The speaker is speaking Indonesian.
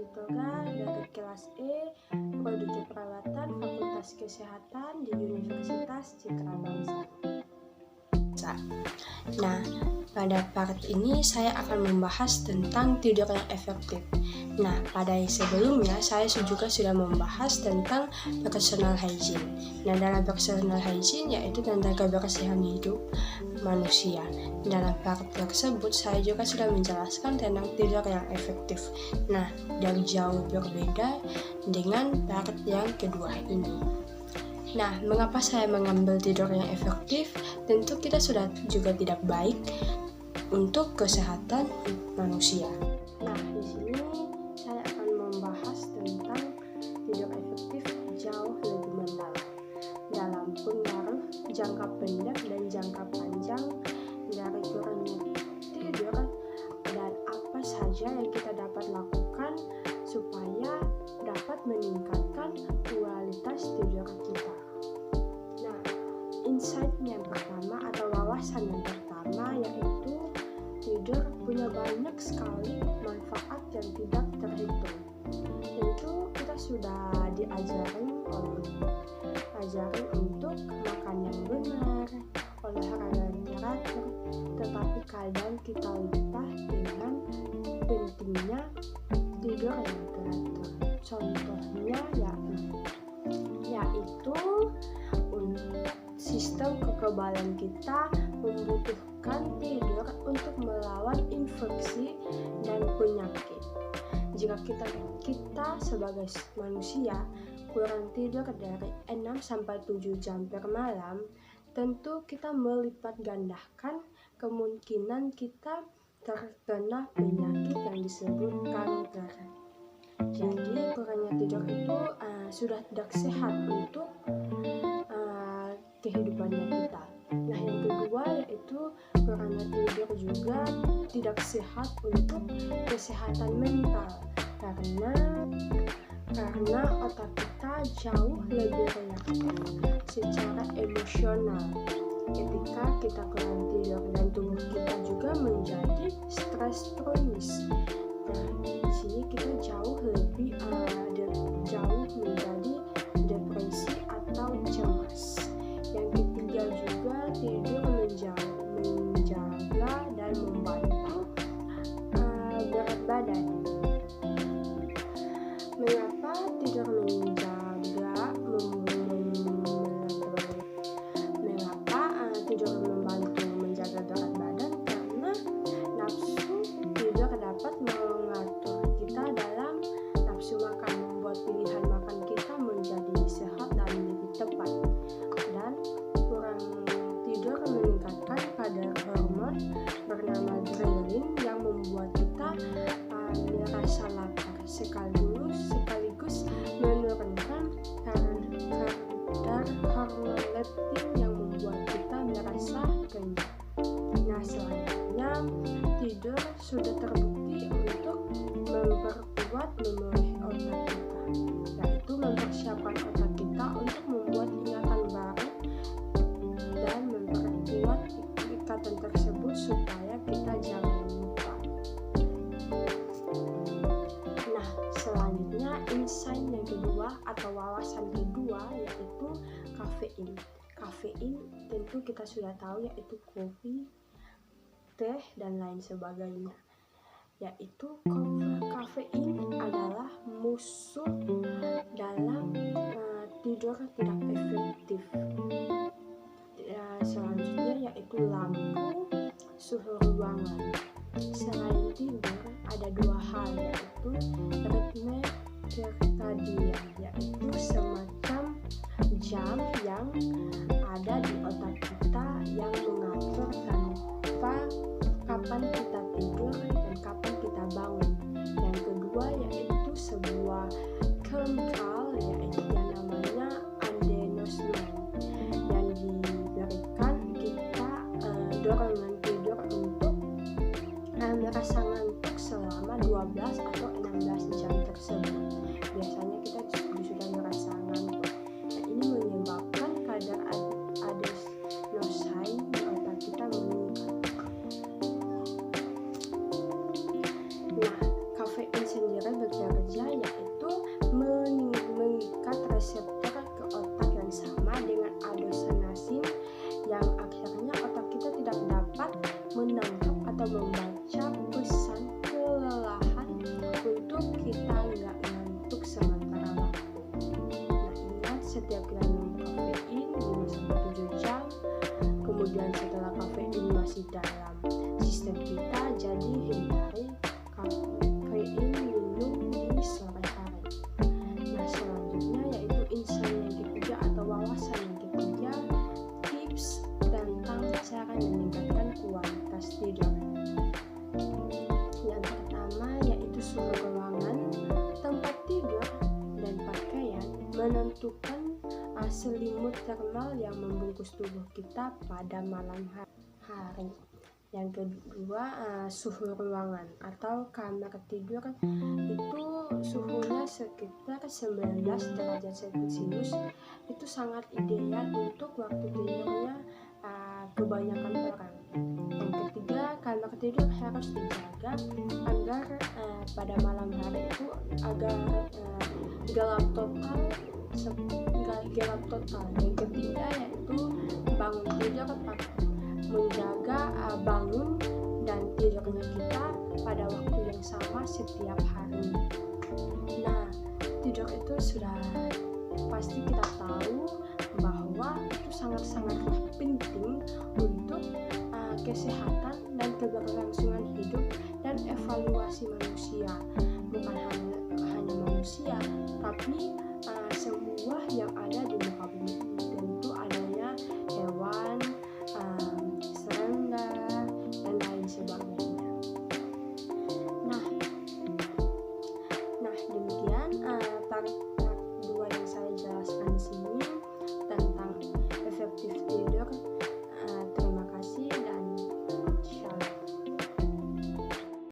Sitorang dari kelas E, Prodi Keperawatan, Fakultas Kesehatan di Universitas Citra Bangsa. Nah, pada part ini saya akan membahas tentang tidur yang efektif. Nah, pada sebelumnya saya juga sudah membahas tentang personal hygiene. Nah, dalam personal hygiene yaitu tentang kebersihan hidup manusia. Dalam part tersebut saya juga sudah menjelaskan tentang tidur yang efektif. Nah, dan jauh berbeda dengan part yang kedua ini. Nah, mengapa saya mengambil tidur yang efektif? Tentu kita sudah juga tidak baik untuk kesehatan manusia. Nah, di sini saya akan membahas tentang tidur efektif jauh lebih mendalam dalam pengaruh jangka pendek dan jangka panjang dari kurangnya tidur dan apa saja yang kita dapat lakukan supaya dapat meningkatkan kualitas tidur kita. Nah, insight yang pertama atau wawasan yang pertama yaitu tidur punya banyak sekali manfaat yang tidak terhitung. Tentu kita sudah diajarin untuk makan yang benar, olahraga yang teratur, tetapi kadang kita lupa dengan pentingnya tidur yang teratur. Contohnya yaitu sistem kekebalan kita membutuhkan tidur untuk melawan infeksi dan penyakit. Jika kita sebagai manusia kurang tidur dari 6-7 jam per malam, tentu kita melipat gandakan kemungkinan kita terkena penyakit yang disebut kanker. Jadi kurangnya tidur itu sudah tidak sehat untuk kehidupannya kita. Nah, yang kedua yaitu kurangnya tidur juga tidak sehat untuk kesehatan mental karena otak kita jauh lebih reaktif secara emosional ketika kita kurang tidur dan tubuh kita juga menjadi stres kronis. Nah, di sini kita jauh menjadi depresi atau cemas. Yang ketiga juga tidur menjaga dan membantu berat badan. Mengapa tidur membantu menjaga berat badan? Karena nafsu tidur dapat mengatur kita dalam nafsu makan, membuat pilihan makan kita menjadi sehat dan lebih tepat. Dan kurang tidur meningkatkan kadar hormon bernama ghrelin yang membuat kita merasa lapar sekaligus menurunkan kadar hormon leptin yang membuat kita merasa kenyang. Nah, selanjutnya tidur sudah terbukti untuk memperkuat memori otak kita, yaitu mempersiapkan otak kita untuk membuat ingatan baru dan memperkuat ikatan tersebut supaya kita jangan lupa. Nah, selanjutnya insight yang kedua atau wawasan kedua yaitu kafein. Kafein tentu kita sudah tahu yaitu kopi, teh, dan lain sebagainya. Yaitu kafein adalah musuh dalam tidur tidak efektif. Selanjutnya yaitu lampu, suhu ruangan. Selain tidur ada dua hal yaitu ritme circadian, yaitu semacam jam yang ada di otak kita yang mengatur kapan kita tidur dan kapan kita bangun. Yang kedua yaitu sebuah chemical yaitu yang namanya adenosine yang diberikan kita dorongan tidur untuk merasa ngantuk selama 12 atau 16 jam tersebut. Biasanya kita sudah merasa ngantuk. Nah, ini menyebabkan kadar adenosine di otak kita meningkat. Nah, kafein sendiri bekerja atau membaca pesan kelelahan untuk kita nggak ngantuk sementara waktu. Nah, ingat setiap kita minum kafein 5-7 jam, kemudian setelah kafein masih dalam sistem kita, jadi hindari kafein minum di sore hari. Nah, selanjutnya yaitu insight yang ketiga atau wawasan yang ketiga, tips tentang cara meningkatkan kualitas tidur. Yang pertama yaitu suhu ruangan, tempat tidur, dan pakaian menentukan selimut thermal yang membungkus tubuh kita pada malam hari. Yang kedua, suhu ruangan atau kamar tidur itu suhunya sekitar 19 derajat Celcius. Itu sangat ideal untuk waktu tidurnya kebanyakan orang. Yang ketiga, kamar tidur harus dijaga agar pada malam hari itu agar gelap total. Yang ketiga yaitu bangun tidur, menjaga bangun dan tidurnya kita pada waktu yang sama setiap hari. Nah, tidur itu sudah pasti kita tahu bahwa itu sangat-sangat penting untuk kesehatan dan keberlangsungan hidup dan evaluasi manusia. Bukan hanya manusia, tapi semua yang ada di muka bumi, tentu adanya hewan,